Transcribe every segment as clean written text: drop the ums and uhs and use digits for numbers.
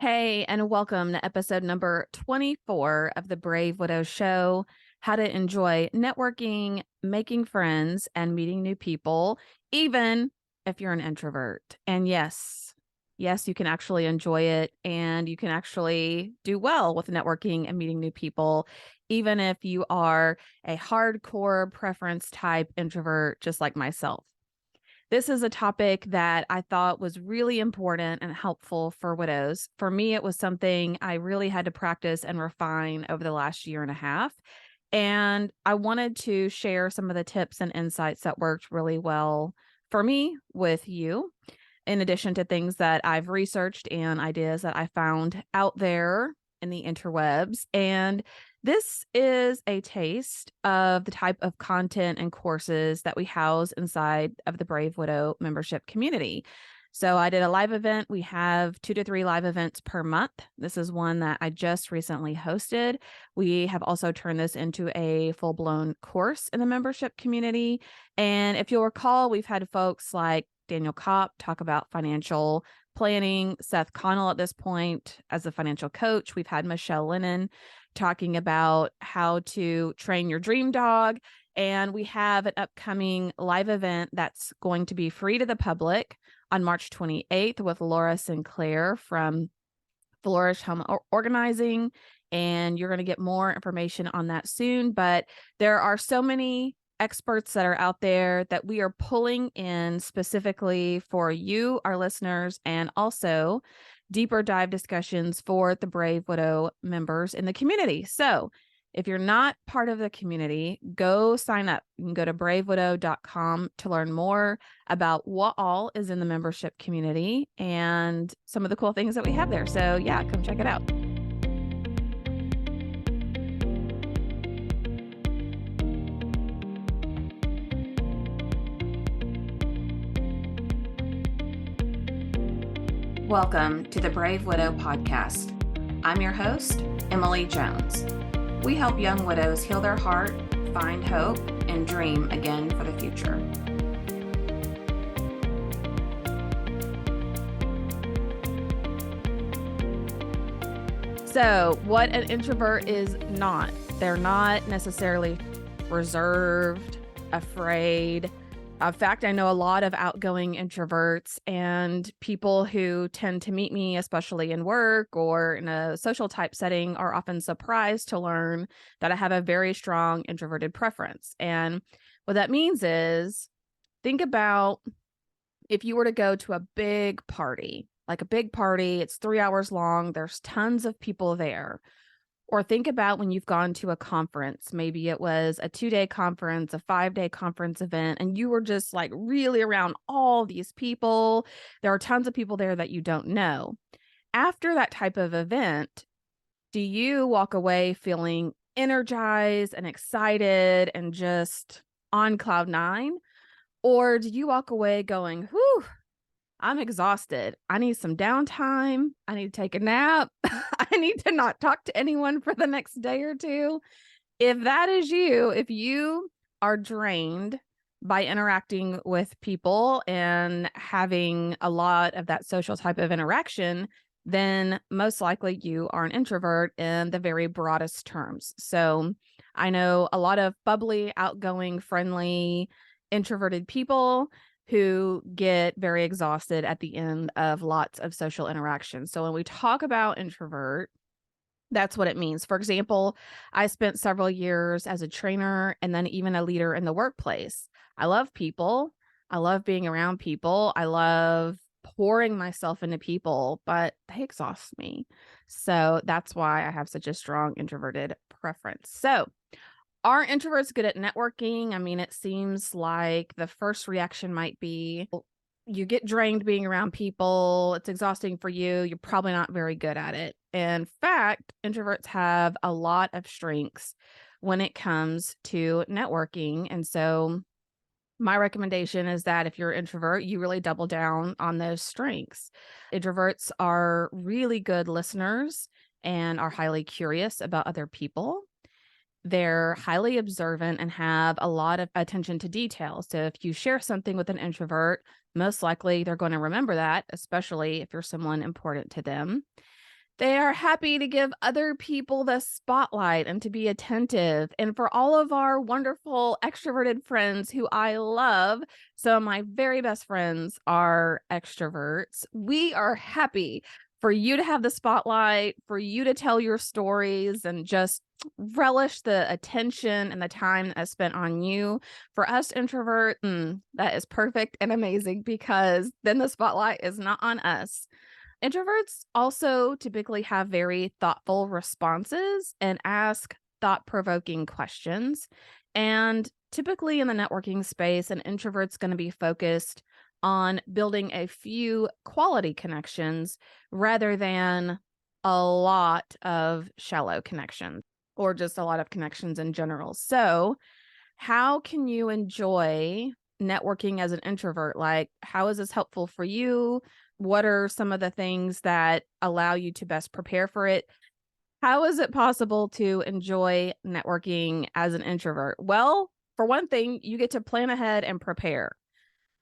Hey, and welcome to episode number 24 of the Brave Widow Show, how to enjoy networking, making friends, and meeting new people, even if you're an introvert. And yes, you can actually enjoy it and you can actually do well with networking and meeting new people, even if you are a hardcore preference type introvert, just like myself. This is a topic that I thought was really important and helpful for widows. For me, it was something I really had to practice and refine over the last year and a half. And I wanted to share some of the tips and insights that worked really well for me with you, in addition to things that I've researched and ideas that I found out there in the interwebs. And this is a taste of the type of content and courses that we house inside of the Brave Widow membership community. So I did a live event. We have 2 to 3 live events per month. This is one that I just recently hosted. We have also turned this into a full-blown course in the membership community. And if you'll recall, we've had folks like Daniel Kopp talk about financial planning, Seth Connell at this point as a financial coach. We've had Michelle Lennon talking about how to train your dream dog. And we have an upcoming live event that's going to be free to the public on March 28th with Laura Sinclair from Flourish Home Organizing. And you're going to get more information on that soon. But there are so many experts that are out there that we are pulling in specifically for you, our listeners, and also deeper dive discussions for the Brave Widow members in the community. So if you're not part of the community, go sign up. You can go to bravewidow.com to learn more about what all is in the membership community and some of the cool things that we have there. So yeah, come check it out. Welcome to the Brave Widow podcast. I'm your host, Emily Jones. We help young widows heal their heart, find hope, and dream again for the future. So, what an introvert is not. They're not necessarily reserved, afraid. In fact, I know a lot of outgoing introverts and people who tend to meet me, especially in work or in a social type setting, are often surprised to learn that I have a very strong introverted preference. And what that means is, think about if you were to go to a big party, like a big party, it's 3 hours long, there's tons of people there. Or think about when you've gone to a conference, maybe it was a 2-day conference, a 5-day conference event, and you were just like really around all these people. There are tons of people there that you don't know. After that type of event, do you walk away feeling energized and excited and just on cloud nine? Or do you walk away going, whew, I'm exhausted. I need some downtime. I need to take a nap. I need to not talk to anyone for the next day or two. If that is you, if you are drained by interacting with people and having a lot of that social type of interaction, then most likely you are an introvert in the very broadest terms. So I know a lot of bubbly, outgoing, friendly, introverted people who get very exhausted at the end of lots of social interaction. So when we talk about introvert, that's what it means. For example, I spent several years as a trainer and then even a leader in the workplace. I love people. I love being around people. I love pouring myself into people, but they exhaust me. So that's why I have such a strong introverted preference. So are introverts good at networking? I mean, it seems like the first reaction might be you get drained being around people. It's exhausting for you. You're probably not very good at it. In fact, introverts have a lot of strengths when it comes to networking. And so my recommendation is that if you're an introvert, you really double down on those strengths. Introverts are really good listeners and are highly curious about other people. They're highly observant and have a lot of attention to detail. So if you share something with an introvert, most likely they're going to remember that, especially if you're someone important to them. They are happy to give other people the spotlight and to be attentive. And for all of our wonderful extroverted friends who I love, so my very best friends are extroverts. We are happy for you to have the spotlight, for you to tell your stories and just relish the attention and the time that's spent on you. For us introvert, that is perfect and amazing because then the spotlight is not on us. Introverts also typically have very thoughtful responses and ask thought provoking questions. And typically in the networking space, an introvert's going to be focused on building a few quality connections rather than a lot of shallow connections or just a lot of connections in general. So, how can you enjoy networking as an introvert? Like, how is this helpful for you? What are some of the things that allow you to best prepare for it? How is it possible to enjoy networking as an introvert? Well, for one thing, you get to plan ahead and prepare.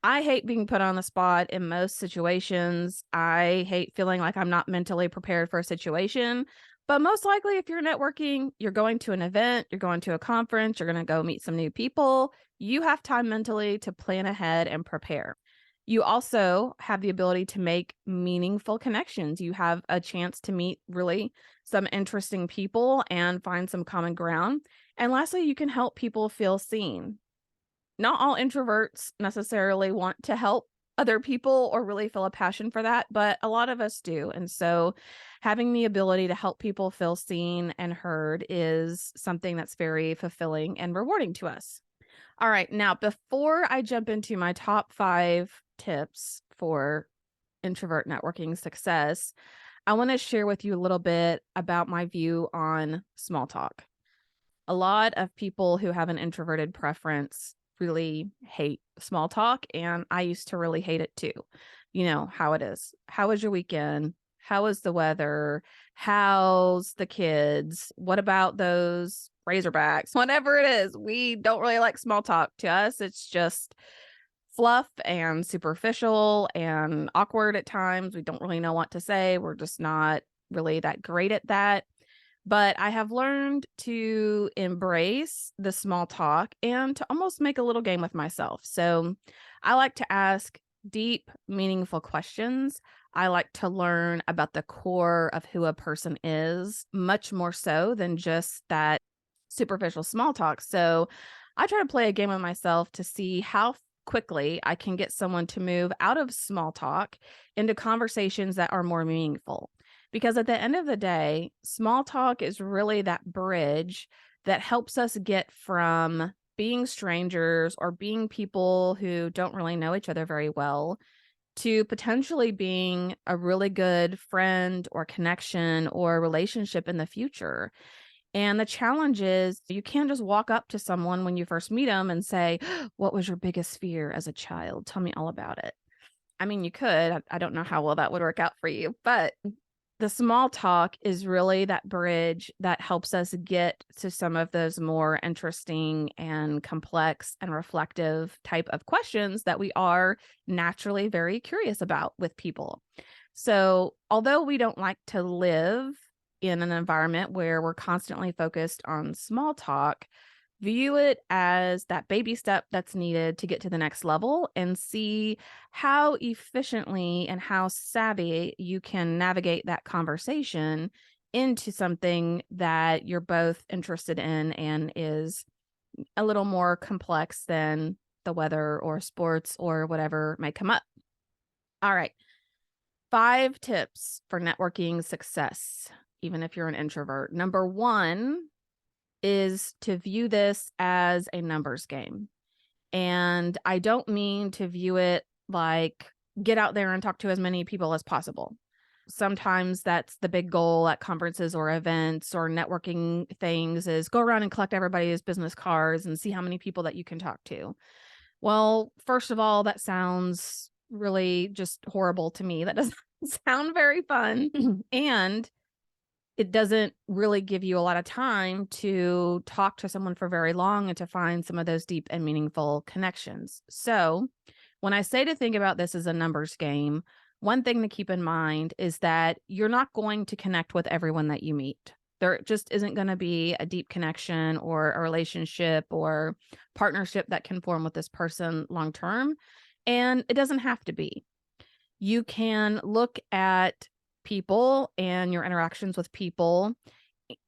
I hate being put on the spot in most situations. I hate feeling like I'm not mentally prepared for a situation. But most likely, if you're networking, you're going to an event, you're going to a conference, you're going to go meet some new people. You have time mentally to plan ahead and prepare. You also have the ability to make meaningful connections. You have a chance to meet really some interesting people and find some common ground. And lastly, you can help people feel seen. Not all introverts necessarily want to help other people or really feel a passion for that, but a lot of us do. And so having the ability to help people feel seen and heard is something that's very fulfilling and rewarding to us. All right. Now, before I jump into my top 5 tips for introvert networking success, I want to share with you a little bit about my view on small talk. A lot of people who have an introverted preference really hate small talk, and I used to really hate it too. You know how it is. How was your weekend? How was the weather? How's the kids? What about those Razorbacks? Whatever it is, we don't really like small talk. To us, it's just fluff and superficial and awkward at times. We don't really know what to say. We're just not really that great at that. But I have learned to embrace the small talk and to almost make a little game with myself. So I like to ask deep, meaningful questions. I like to learn about the core of who a person is, much more so than just that superficial small talk. So I try to play a game with myself to see how quickly I can get someone to move out of small talk into conversations that are more meaningful. Because at the end of the day, small talk is really that bridge that helps us get from being strangers or being people who don't really know each other very well to potentially being a really good friend or connection or relationship in the future. And the challenge is you can't just walk up to someone when you first meet them and say, "What was your biggest fear as a child? Tell me all about it." I mean, you could. I don't know how well that would work out for you, but the small talk is really that bridge that helps us get to some of those more interesting and complex and reflective type of questions that we are naturally very curious about with people. So, although we don't like to live in an environment where we're constantly focused on small talk, view it as that baby step that's needed to get to the next level and see how efficiently and how savvy you can navigate that conversation into something that you're both interested in and is a little more complex than the weather or sports or whatever may come up. All right. 5 tips for networking success, even if you're an introvert. Number 1 is to view this as a numbers game. And I don't mean to view it like get out there and talk to as many people as possible. Sometimes that's the big goal at conferences or events or networking things is go around and collect everybody's business cards and see how many people that you can talk to. Well, first of all, that sounds really just horrible to me. That doesn't sound very fun. And it doesn't really give you a lot of time to talk to someone for very long and to find some of those deep and meaningful connections. So, when I say to think about this as a numbers game, One thing to keep in mind is that you're not going to connect with everyone that you meet. There just isn't going to be a deep connection or a relationship or partnership that can form with this person long term. And it doesn't have to be. You can look at people and your interactions with people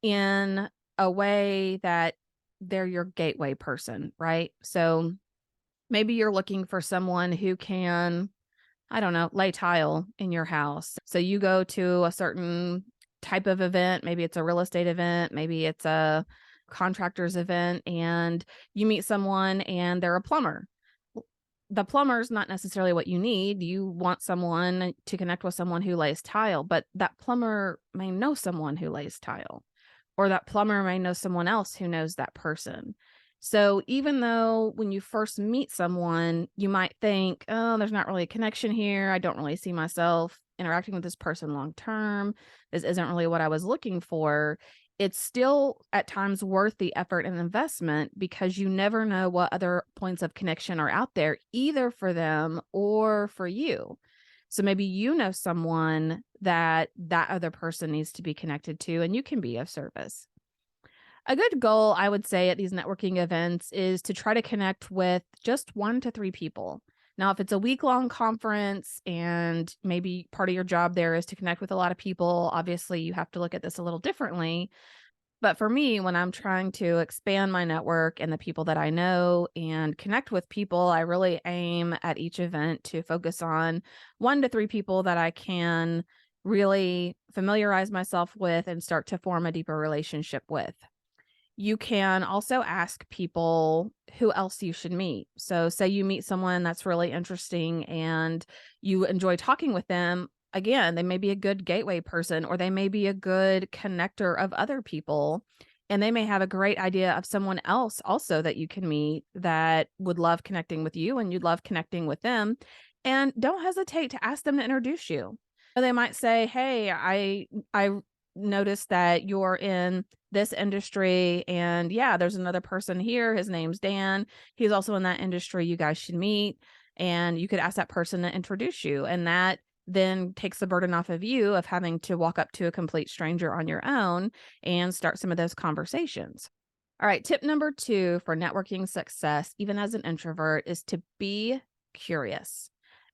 in a way that they're your gateway person, right? So maybe you're looking for someone who can, I don't know, lay tile in your house. So you go to a certain type of event, maybe it's a real estate event, maybe it's a contractor's event, and you meet someone and they're a plumber. The plumber's not necessarily what you need. You want someone to connect with someone who lays tile, but that plumber may know someone who lays tile, or that plumber may know someone else who knows that person. So even though when you first meet someone, you might think, oh, there's not really a connection here. I don't really see myself interacting with this person long term. This isn't really what I was looking for. It's still at times worth the effort and investment because you never know what other points of connection are out there, either for them or for you. So maybe you know someone that that other person needs to be connected to, and you can be of service. A good goal, I would say, at these networking events is to try to connect with just 1 to 3 people. Now, if it's a week-long conference and maybe part of your job there is to connect with a lot of people, obviously you have to look at this a little differently. But for me, when I'm trying to expand my network and the people that I know and connect with people, I really aim at each event to focus on 1 to 3 people that I can really familiarize myself with and start to form a deeper relationship with. You can also ask people who else you should meet. So, say you meet someone that's really interesting and you enjoy talking with them. Again, they may be a good gateway person or they may be a good connector of other people. And they may have a great idea of someone else also that you can meet that would love connecting with you and you'd love connecting with them. And don't hesitate to ask them to introduce you. Or they might say, "Hey, I noticed that you're in this industry, and yeah, there's another person here. His name's Dan. He's also in that industry. You guys should meet." And you could ask that person to introduce you. And that then takes the burden off of you of having to walk up to a complete stranger on your own and start some of those conversations. All right. Tip number 2 for networking success, even as an introvert, is to be curious.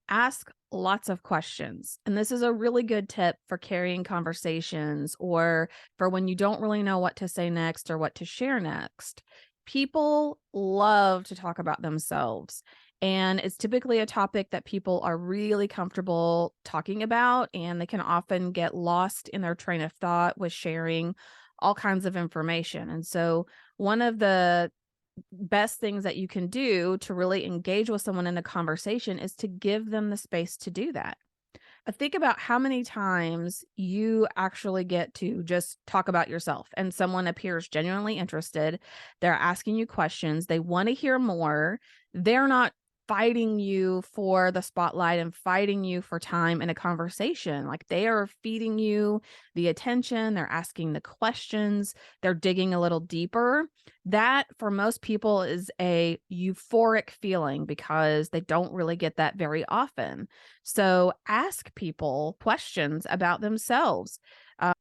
Ask lots of questions. And this is a really good tip for carrying conversations or for when you don't really know what to say next or what to share next. People love to talk about themselves. And it's typically a topic that people are really comfortable talking about, and they can often get lost in their train of thought with sharing all kinds of information. And so, one of the best things that you can do to really engage with someone in a conversation is to give them the space to do that. Think about how many times you actually get to just talk about yourself and someone appears genuinely interested. They're asking you questions. They want to hear more. They're not fighting you for the spotlight and fighting you for time in a conversation. Like, they are feeding you the attention. They're asking the questions. They're digging a little deeper. That for most people is a euphoric feeling because they don't really get that very often. So ask people questions about themselves. Uh,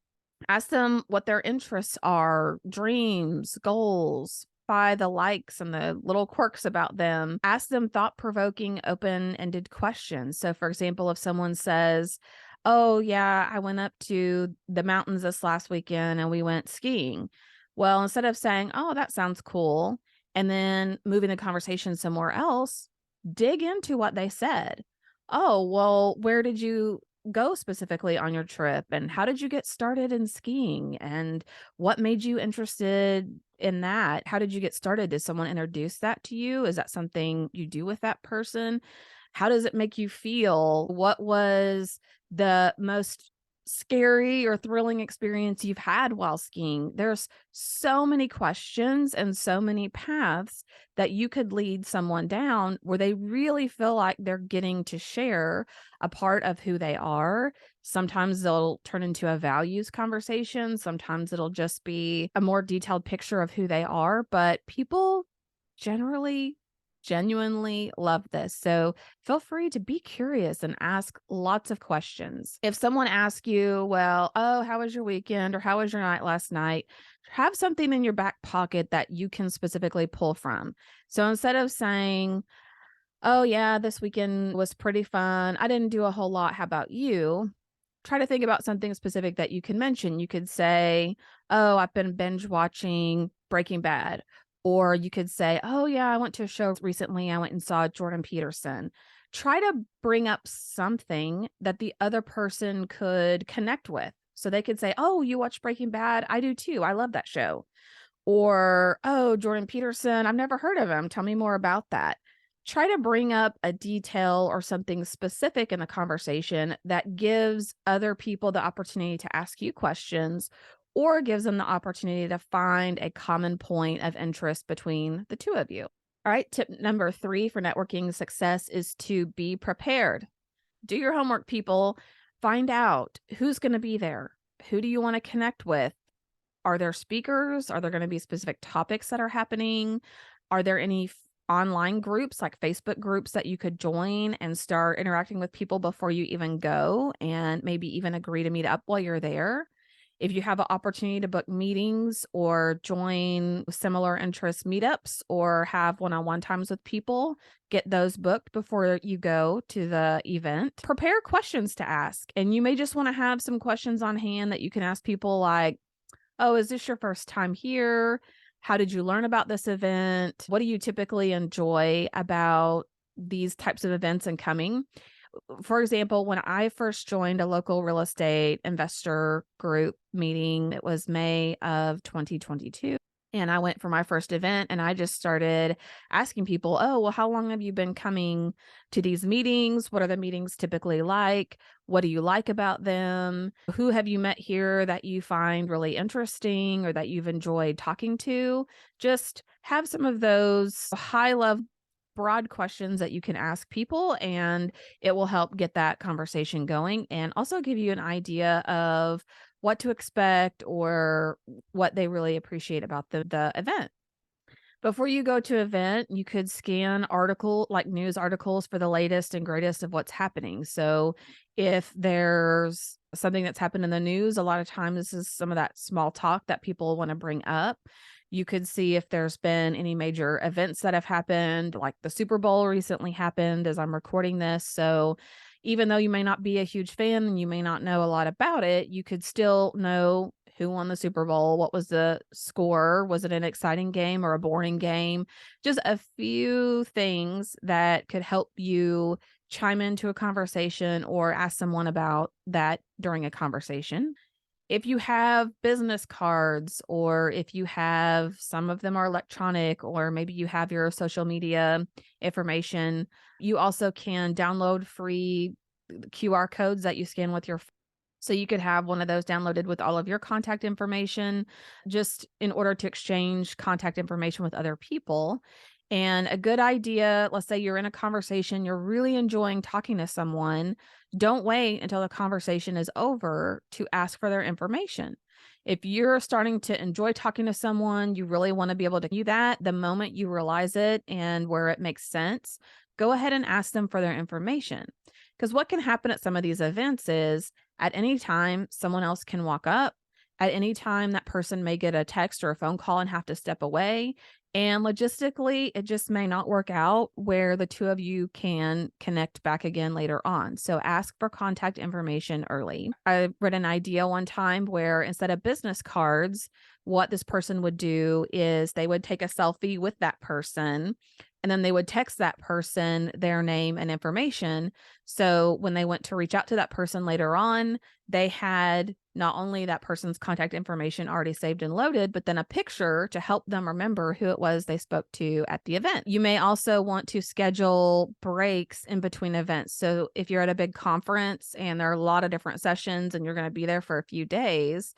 Ask them what their interests are, dreams, goals, by the likes and the little quirks about them. Ask them thought-provoking, open-ended questions. So, for example, if someone says, "Oh, yeah, I went up to the mountains this last weekend and we went skiing." Well, instead of saying, "Oh, that sounds cool," and then moving the conversation somewhere else, dig into what they said. "Oh, well, where did you go specifically on your trip? And how did you get started in skiing? And what made you interested in that? How did you get started? Did someone introduce that to you? Is that something you do with that person? How does it make you feel? What was the most scary or thrilling experience you've had while skiing?" There's so many questions and so many paths that you could lead someone down where they really feel like they're getting to share a part of who they are. Sometimes they'll turn into a values conversation. Sometimes it'll just be a more detailed picture of who they are. But people generally genuinely love this. So feel free to be curious and ask lots of questions. If someone asks you, well, oh, how was your weekend or how was your night last night? Have something in your back pocket that you can specifically pull from. So instead of saying, oh, yeah, this weekend was pretty fun. I didn't do a whole lot. How about you? Try to think about something specific that you can mention. You could say, oh, I've been binge watching Breaking Bad. Or you could say, oh, yeah, I went to a show recently. I went and saw Jordan Peterson. Try to bring up something that the other person could connect with. So they could say, oh, you watch Breaking Bad? I do too. I love that show. Or, oh, Jordan Peterson, I've never heard of him. Tell me more about that. Try to bring up a detail or something specific in the conversation that gives other people the opportunity to ask you questions or gives them the opportunity to find a common point of interest between the two of you. All right, tip number 3 for networking success is to be prepared. Do your homework, people. Find out who's going to be there. Who do you want to connect with? Are there speakers? Are there going to be specific topics that are happening? Are there any online groups like Facebook groups that you could join and start interacting with people before you even go and maybe even agree to meet up while you're there? If you have an opportunity to book meetings or join similar interest meetups or have one-on-one times with people, get those booked before you go to the event. Prepare questions to ask. And you may just want to have some questions on hand that you can ask people like, oh, is this your first time here? How did you learn about this event? What do you typically enjoy about these types of events and coming? For example, when I first joined a local real estate investor group meeting, it was May of 2022. And I went for my first event and I just started asking people, oh, well, how long have you been coming to these meetings? What are the meetings typically like? What do you like about them? Who have you met here that you find really interesting or that you've enjoyed talking to? Just have some of those high level broad questions that you can ask people, and it will help get that conversation going and also give you an idea of what to expect or what they really appreciate about the event. Before you go to event, you could scan news articles for the latest and greatest of what's happening. So if there's something that's happened in the news, a lot of times this is some of that small talk that people want to bring up. You could see if there's been any major events that have happened, like the Super Bowl recently happened as I'm recording this. So even though you may not be a huge fan and you may not know a lot about it, you could still know who won the Super Bowl, what was the score, was it an exciting game or a boring game? Just a few things that could help you chime into a conversation or ask someone about that during a conversation. If you have business cards or if you have some of them are electronic or maybe you have your social media information, you also can download free QR codes that you scan with your so you could have one of those downloaded with all of your contact information just in order to exchange contact information with other people. And a good idea, let's say you're in a conversation, you're really enjoying talking to someone, don't wait until the conversation is over to ask for their information. If you're starting to enjoy talking to someone, you really want to be able to do that the moment you realize it and where it makes sense, go ahead and ask them for their information. Because what can happen at some of these events is at any time, someone else can walk up. At any time, that person may get a text or a phone call and have to step away. And logistically, it just may not work out where the two of you can connect back again later on. So ask for contact information early. I read an idea one time where instead of business cards, what this person would do is they would take a selfie with that person and then they would text that person their name and information. So when they went to reach out to that person later on, they had not only that person's contact information already saved and loaded, but then a picture to help them remember who it was they spoke to at the event. You may also want to schedule breaks in between events. So if you're at a big conference and there are a lot of different sessions and you're going to be there for a few days,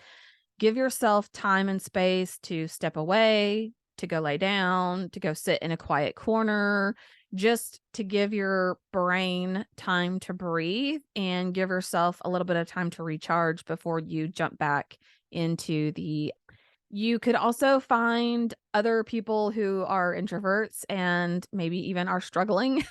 give yourself time and space to step away, to go lay down, to go sit in a quiet corner, just to give your brain time to breathe and give yourself a little bit of time to recharge before you jump back into the You could also find other people who are introverts and maybe even are struggling.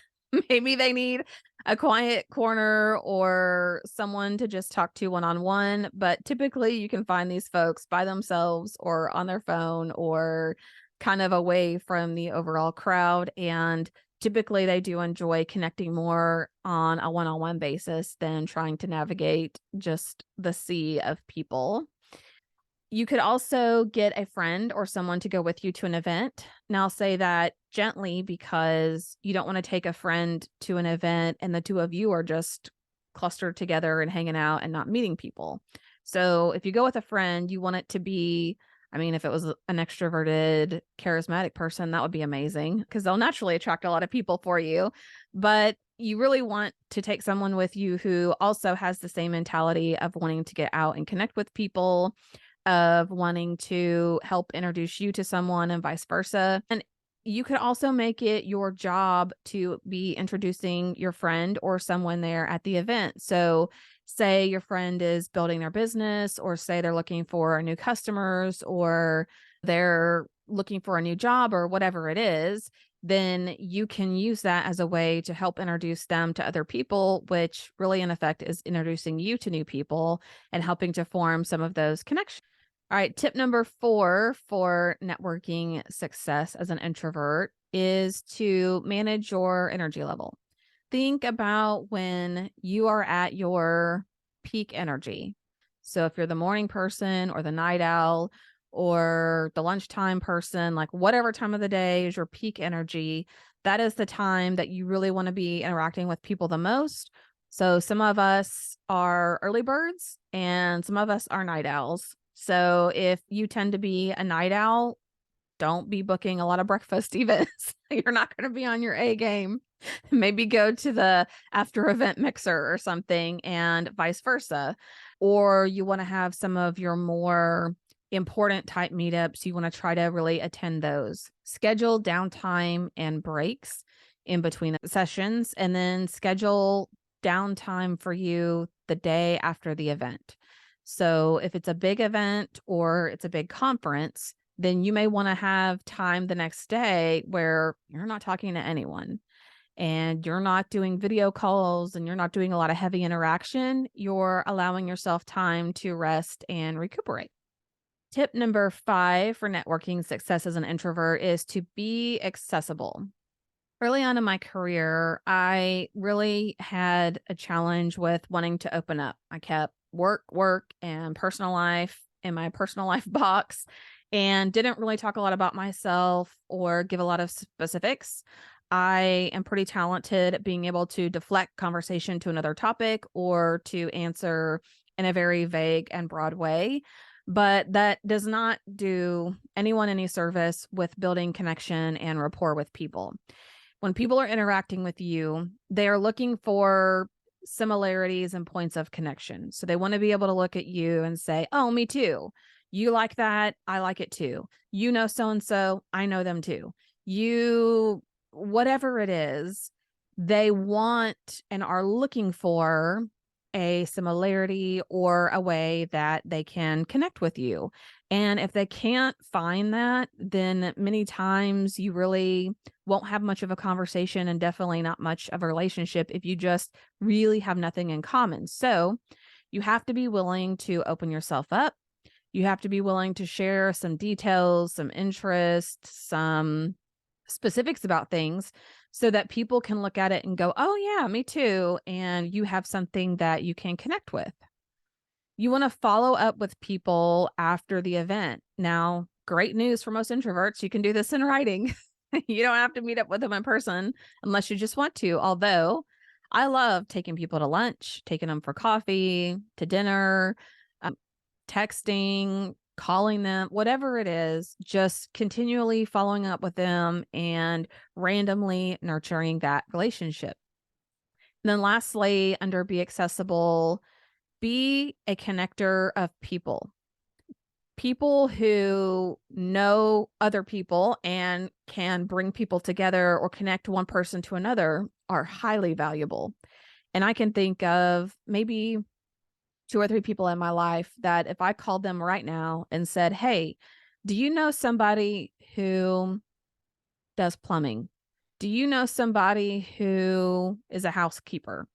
Maybe they need a quiet corner or someone to just talk to one on one. But typically, you can find these folks by themselves or on their phone or kind of away from the overall crowd. And typically, they do enjoy connecting more on a one on one basis than trying to navigate just the sea of people. You could also get a friend or someone to go with you to an event. Now, I'll say that gently because you don't want to take a friend to an event and the two of you are just clustered together and hanging out and not meeting people. So, if you go with a friend, you want it to be, I mean, if it was an extroverted, charismatic person, that would be amazing because they'll naturally attract a lot of people for you. But you really want to take someone with you who also has the same mentality of wanting to get out and connect with people, of wanting to help introduce you to someone and vice versa. And you could also make it your job to be introducing your friend or someone there at the event. So, say your friend is building their business, or say they're looking for new customers, or they're looking for a new job, or whatever it is, then you can use that as a way to help introduce them to other people, which really, in effect, is introducing you to new people and helping to form some of those connections. All right, tip number 4 for networking success as an introvert is to manage your energy level. Think about when you are at your peak energy. So if you're the morning person or the night owl or the lunchtime person, like whatever time of the day is your peak energy, that is the time that you really want to be interacting with people the most. So some of us are early birds and some of us are night owls. So if you tend to be a night owl, don't be booking a lot of breakfast events. You're not going to be on your A game. Maybe go to the after event mixer or something, and vice versa. Or you want to have some of your more important type meetups. You want to try to really attend those. Schedule downtime and breaks in between the sessions, and then schedule downtime for you the day after the event. So if it's a big event or it's a big conference, then you may want to have time the next day where you're not talking to anyone and you're not doing video calls and you're not doing a lot of heavy interaction. You're allowing yourself time to rest and recuperate. Tip number 5 for networking success as an introvert is to be accessible. Early on in my career, I really had a challenge with wanting to open up. I kept work, and personal life in my personal life box and didn't really talk a lot about myself or give a lot of specifics. I am pretty talented at being able to deflect conversation to another topic or to answer in a very vague and broad way. But that does not do anyone any service with building connection and rapport with people. When people are interacting with you, they are looking for similarities and points of connection. So they want to be able to look at you and say, "Oh, me too. You like that. I like it too. You know so and so. I know them too." You, whatever it is, they want and are looking for a similarity or a way that they can connect with you. And if they can't find that, then many times you really won't have much of a conversation and definitely not much of a relationship if you just really have nothing in common. So you have to be willing to open yourself up. You have to be willing to share some details, some interests, some specifics about things so that people can look at it and go, "Oh, yeah, me too." And you have something that you can connect with. You want to follow up with people after the event. Now, great news for most introverts, you can do this in writing. You don't have to meet up with them in person unless you just want to. Although I love taking people to lunch, taking them for coffee, to dinner, um, texting, calling them, whatever it is, just continually following up with them and randomly nurturing that relationship. And then lastly, under be accessible, be a connector of people. People who know other people and can bring people together or connect one person to another are highly valuable. And I can think of maybe 2 or 3 people in my life that if I called them right now and said, "Hey, Do you know somebody who does plumbing? Do you know somebody who is a housekeeper?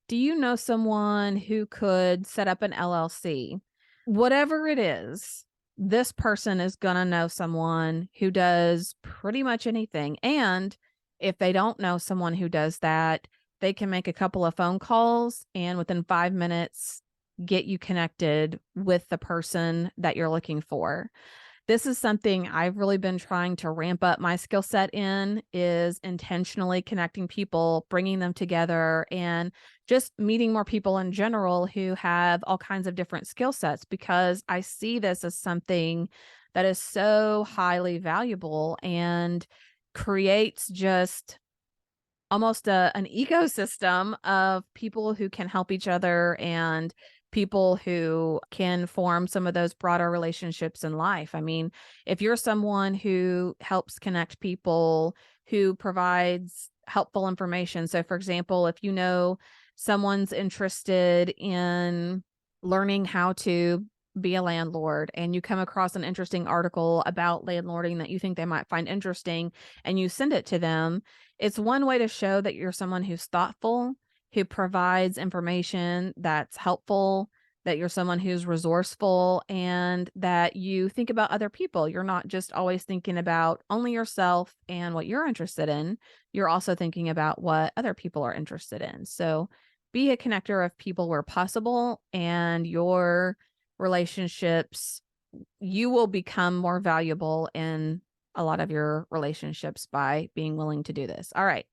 Do you know someone who could set up an LLC? Whatever it is, this person is going to know someone who does pretty much anything. And if they don't know someone who does that, they can make a couple of phone calls and within 5 minutes get you connected with the person that you're looking for. This is something I've really been trying to ramp up my skill set in, is intentionally connecting people, bringing them together, and just meeting more people in general who have all kinds of different skill sets, because I see this as something that is so highly valuable and creates just almost an ecosystem of people who can help each other and people who can form some of those broader relationships in life. I mean, if you're someone who helps connect people, who provides helpful information. So, for example, if you know someone's interested in learning how to be a landlord and you come across an interesting article about landlording that you think they might find interesting and you send it to them, it's one way to show that you're someone who's thoughtful, who provides information that's helpful, that you're someone who's resourceful, and that you think about other people. You're not just always thinking about only yourself and what you're interested in. You're also thinking about what other people are interested in. So be a connector of people where possible, and your relationships, you will become more valuable in a lot of your relationships by being willing to do this. All right.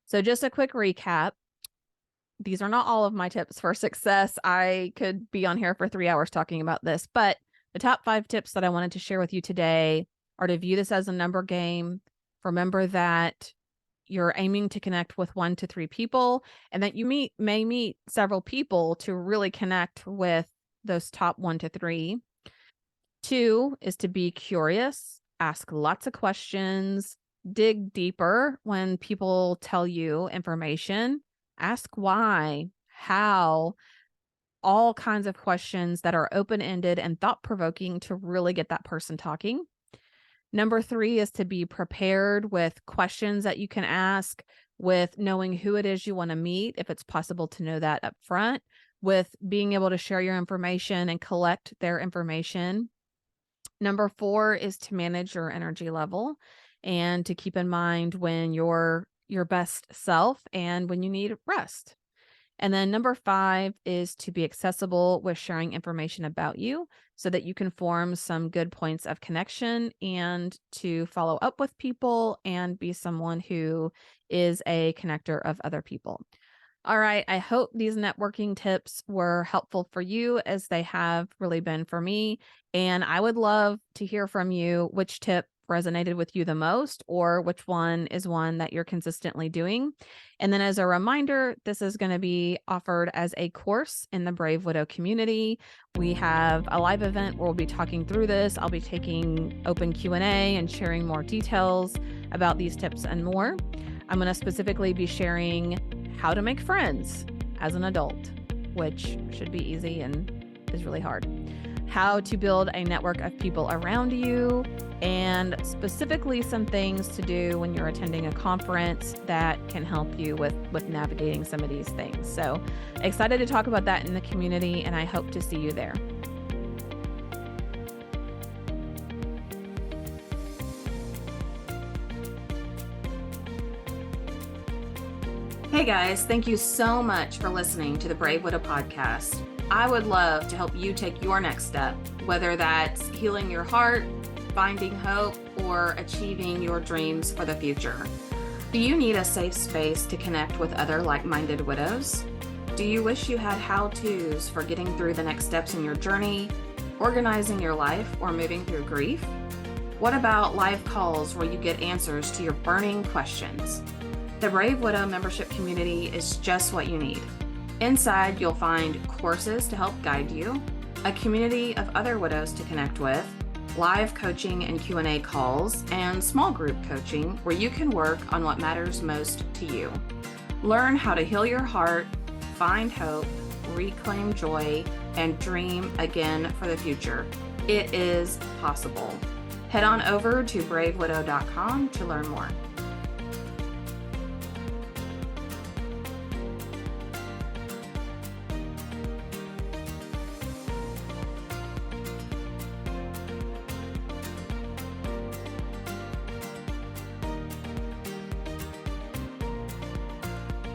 So just a quick recap. These are not all of my tips for success. I could be on here for 3 hours talking about this, but the top 5 tips that I wanted to share with you today are to view this as a number game. Remember that you're aiming to connect with 1 to 3 people, and that you may meet several people to really connect with those top 1 to 3. 2 is to be curious, ask lots of questions, dig deeper when people tell you information, ask why, how, all kinds of questions that are open-ended and thought-provoking to really get that person talking. Number 3 is to be prepared with questions that you can ask, with knowing who it is you want to meet, if it's possible to know that up front, with being able to share your information and collect their information. Number 4 is to manage your energy level and to keep in mind when you're your best self and when you need rest. And then number 5 is to be accessible with sharing information about you so that you can form some good points of connection and to follow up with people and be someone who is a connector of other people. All right. I hope these networking tips were helpful for you, as they have really been for me. And I would love to hear from you which tip resonated with you the most, or which one is one that you're consistently doing. And then as a reminder, this is going to be offered as a course in the Brave Widow community. We have a live event where we'll be talking through this. I'll be taking open Q&A and sharing more details about these tips and more. I'm going to specifically be sharing how to make friends as an adult, which should be easy and is really hard. How to build a network of people around you, and specifically some things to do when you're attending a conference that can help you with navigating some of these things. So excited to talk about that in the community, and I hope to see you there. Hey guys, thank you so much for listening to the Brave Widow podcast. I would love to help you take your next step, whether that's healing your heart, finding hope, or achieving your dreams for the future. Do you need a safe space to connect with other like-minded widows? Do you wish you had how-tos for getting through the next steps in your journey, organizing your life, or moving through grief? What about live calls where you get answers to your burning questions? The Brave Widow membership community is just what you need. Inside, you'll find courses to help guide you, a community of other widows to connect with, live coaching and Q&A calls, and small group coaching where you can work on what matters most to you. Learn how to heal your heart, find hope, reclaim joy, and dream again for the future. It is possible. Head on over to bravewidow.com to learn more.